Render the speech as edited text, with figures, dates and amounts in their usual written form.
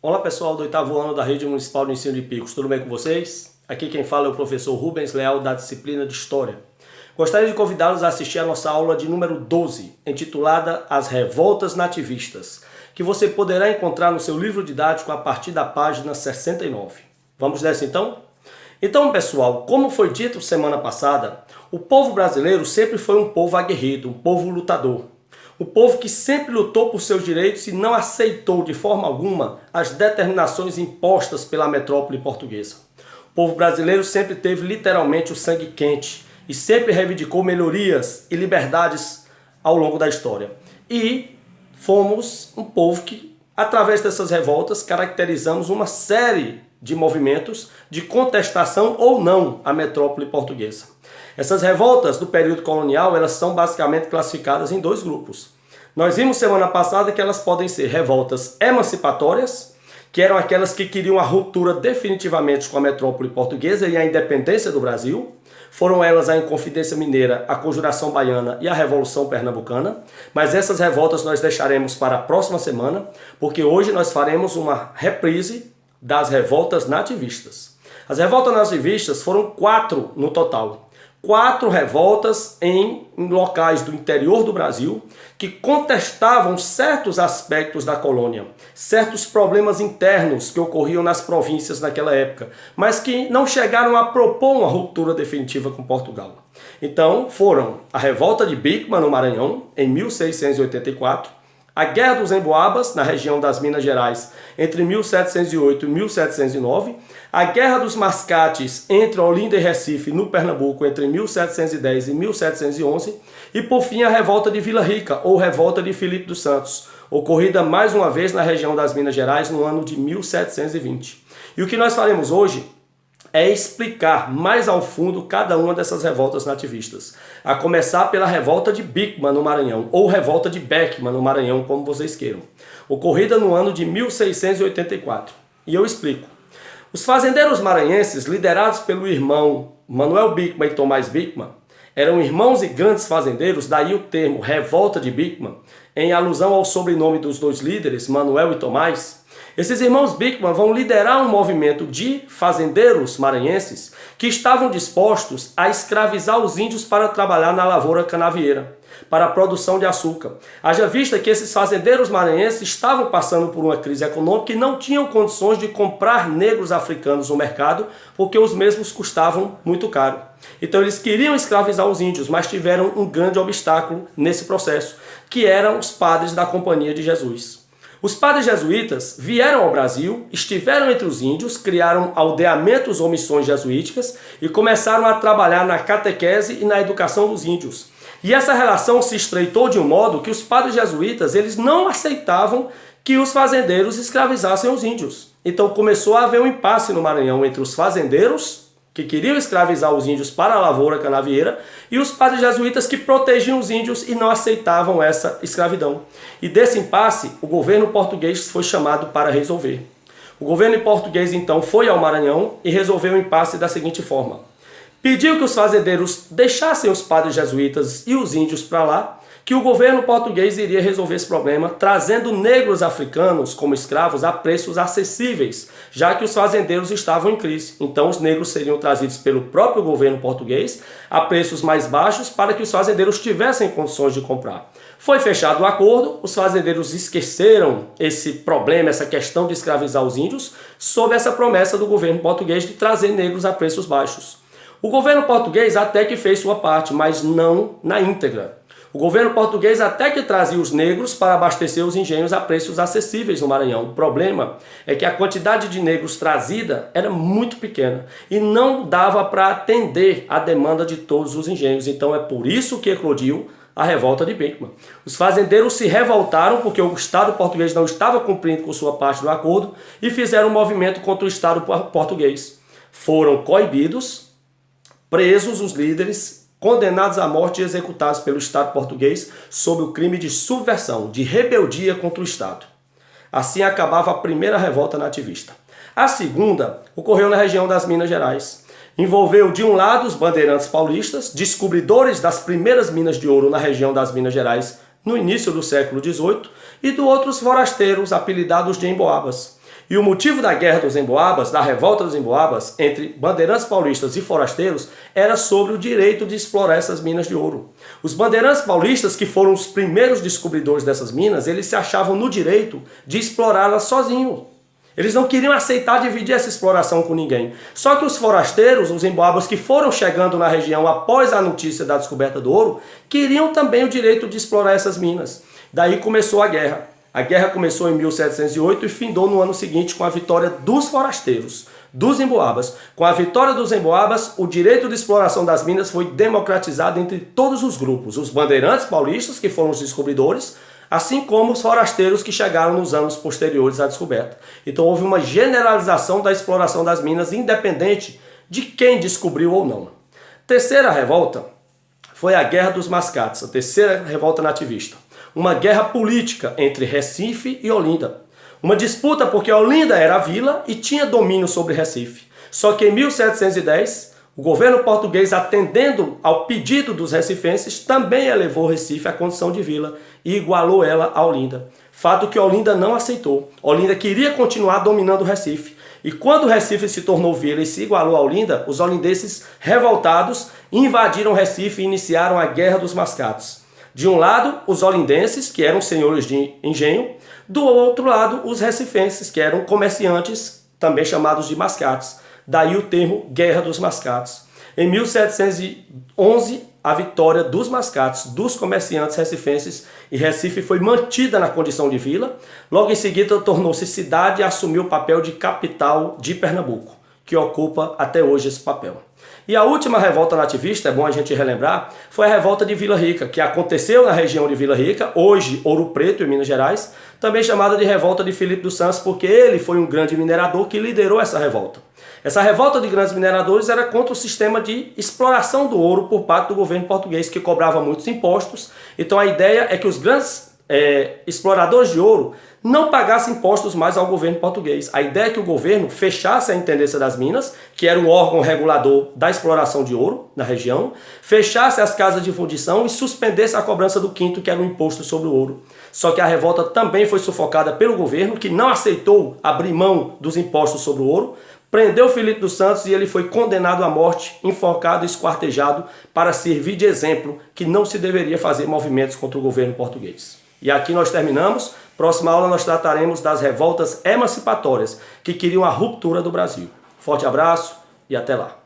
Olá pessoal do 8º ano da Rede Municipal de Ensino de Picos, tudo bem com vocês? Aqui quem fala é o professor Rubens Leal da disciplina de História. Gostaria de convidá-los a assistir a nossa aula de número 12, intitulada As Revoltas Nativistas, que você poderá encontrar no seu livro didático a partir da página 69. Vamos nessa então? Então pessoal, como foi dito semana passada, o povo brasileiro sempre foi um povo aguerrido, um povo lutador. O povo que sempre lutou por seus direitos e não aceitou de forma alguma as determinações impostas pela metrópole portuguesa. O povo brasileiro sempre teve literalmente o sangue quente e sempre reivindicou melhorias e liberdades ao longo da história. E fomos um povo que, através dessas revoltas, caracterizamos uma série de movimentos de contestação ou não à metrópole portuguesa. Essas revoltas do período colonial, elas são basicamente classificadas em dois grupos. Nós vimos semana passada que elas podem ser revoltas emancipatórias, que eram aquelas que queriam a ruptura definitivamente com a metrópole portuguesa e a independência do Brasil. Foram elas a Inconfidência Mineira, a Conjuração Baiana e a Revolução Pernambucana. Mas essas revoltas nós deixaremos para a próxima semana, porque hoje nós faremos uma reprise das revoltas nativistas. As revoltas nativistas foram 4 no total. 4 revoltas em locais do interior do Brasil que contestavam certos aspectos da colônia, certos problemas internos que ocorriam nas províncias naquela época, mas que não chegaram a propor uma ruptura definitiva com Portugal. Então foram a Revolta de Bickman no Maranhão, em 1684, a Guerra dos Emboabas, na região das Minas Gerais, entre 1708 e 1709, a Guerra dos Mascates, entre Olinda e Recife, no Pernambuco, entre 1710 e 1711, e por fim a Revolta de Vila Rica, ou Revolta de Filipe dos Santos, ocorrida mais uma vez na região das Minas Gerais no ano de 1720. E o que nós faremos hoje é explicar mais ao fundo cada uma dessas revoltas nativistas. A começar pela Revolta de Bickman no Maranhão, ou Revolta de Beckman no Maranhão, como vocês queiram, ocorrida no ano de 1684. E eu explico. Os fazendeiros maranhenses, liderados pelo irmão Manuel Bickman e Tomás Bickman, eram irmãos e grandes fazendeiros, daí o termo Revolta de Bickman, em alusão ao sobrenome dos dois líderes, Manuel e Tomás. Esses irmãos Bickman vão liderar um movimento de fazendeiros maranhenses que estavam dispostos a escravizar os índios para trabalhar na lavoura canavieira, para a produção de açúcar. Haja vista que esses fazendeiros maranhenses estavam passando por uma crise econômica e não tinham condições de comprar negros africanos no mercado, porque os mesmos custavam muito caro. Então eles queriam escravizar os índios, mas tiveram um grande obstáculo nesse processo, que eram os padres da Companhia de Jesus. Os padres jesuítas vieram ao Brasil, estiveram entre os índios, criaram aldeamentos ou missões jesuíticas e começaram a trabalhar na catequese e na educação dos índios. E essa relação se estreitou de um modo que os padres jesuítas eles não aceitavam que os fazendeiros escravizassem os índios. Então começou a haver um impasse no Maranhão entre os fazendeiros, que queriam escravizar os índios para a lavoura canavieira, e os padres jesuítas que protegiam os índios e não aceitavam essa escravidão. E desse impasse, o governo português foi chamado para resolver. O governo português então foi ao Maranhão e resolveu o impasse da seguinte forma. Pediu que os fazendeiros deixassem os padres jesuítas e os índios para lá, que o governo português iria resolver esse problema, trazendo negros africanos como escravos a preços acessíveis, já que os fazendeiros estavam em crise. Então os negros seriam trazidos pelo próprio governo português a preços mais baixos para que os fazendeiros tivessem condições de comprar. Foi fechado o acordo, os fazendeiros esqueceram esse problema, essa questão de escravizar os índios, sob essa promessa do governo português de trazer negros a preços baixos. O governo português até que fez sua parte, mas não na íntegra. O governo português até que trazia os negros para abastecer os engenhos a preços acessíveis no Maranhão. O problema é que a quantidade de negros trazida era muito pequena e não dava para atender a demanda de todos os engenhos. Então é por isso que eclodiu a Revolta de Bickman. Os fazendeiros se revoltaram porque o Estado português não estava cumprindo com sua parte do acordo e fizeram um movimento contra o Estado português. Foram coibidos, presos os líderes, condenados à morte e executados pelo Estado português sob o crime de subversão, de rebeldia contra o Estado. Assim acabava a primeira revolta nativista. A segunda ocorreu na região das Minas Gerais. Envolveu, de um lado, os bandeirantes paulistas, descobridores das primeiras minas de ouro na região das Minas Gerais no início do século XVIII, e do outro, os forasteiros, apelidados de emboabas. E o motivo da guerra dos emboabas, da revolta dos emboabas, entre bandeirantes paulistas e forasteiros, era sobre o direito de explorar essas minas de ouro. Os bandeirantes paulistas, que foram os primeiros descobridores dessas minas, eles se achavam no direito de explorá-las sozinhos. Eles não queriam aceitar dividir essa exploração com ninguém. Só que os forasteiros, os emboabas que foram chegando na região após a notícia da descoberta do ouro, queriam também o direito de explorar essas minas. Daí começou a guerra. A guerra começou em 1708 e findou no ano seguinte com a vitória dos forasteiros, dos emboabas. Com a vitória dos emboabas, o direito de exploração das minas foi democratizado entre todos os grupos. Os bandeirantes paulistas, que foram os descobridores, assim como os forasteiros que chegaram nos anos posteriores à descoberta. Então houve uma generalização da exploração das minas, independente de quem descobriu ou não. Terceira revolta foi a Guerra dos Mascates, a terceira revolta nativista. Uma guerra política entre Recife e Olinda. Uma disputa porque Olinda era a vila e tinha domínio sobre Recife. Só que em 1710, o governo português, atendendo ao pedido dos recifenses, também elevou Recife à condição de vila e igualou ela a Olinda. Fato que Olinda não aceitou. Olinda queria continuar dominando o Recife. E quando o Recife se tornou vila e se igualou a Olinda, os olindenses revoltados invadiram Recife e iniciaram a Guerra dos Mascates. De um lado, os olindenses, que eram senhores de engenho, do outro lado, os recifenses, que eram comerciantes, também chamados de mascates. Daí o termo Guerra dos Mascates. Em 1711, a vitória dos mascates, dos comerciantes recifenses, e Recife foi mantida na condição de vila. Logo em seguida, tornou-se cidade e assumiu o papel de capital de Pernambuco, que ocupa até hoje esse papel. E a última revolta nativista, é bom a gente relembrar, foi a revolta de Vila Rica, que aconteceu na região de Vila Rica, hoje Ouro Preto, em Minas Gerais, também chamada de revolta de Filipe dos Santos, porque ele foi um grande minerador que liderou essa revolta. Essa revolta de grandes mineradores era contra o sistema de exploração do ouro por parte do governo português, que cobrava muitos impostos. Então a ideia é que os grandes exploradores de ouro não pagassem impostos mais ao governo português. A ideia é que o governo fechasse a Intendência das Minas, que era um órgão regulador da exploração de ouro na região, fechasse as casas de fundição e suspendesse a cobrança do quinto, que era o imposto sobre o ouro. Só que a revolta também foi sufocada pelo governo, que não aceitou abrir mão dos impostos sobre o ouro, prendeu Filipe dos Santos e ele foi condenado à morte, enforcado e esquartejado para servir de exemplo que não se deveria fazer movimentos contra o governo português. E aqui nós terminamos. Próxima aula nós trataremos das revoltas emancipatórias que queriam a ruptura do Brasil. Forte abraço e até lá.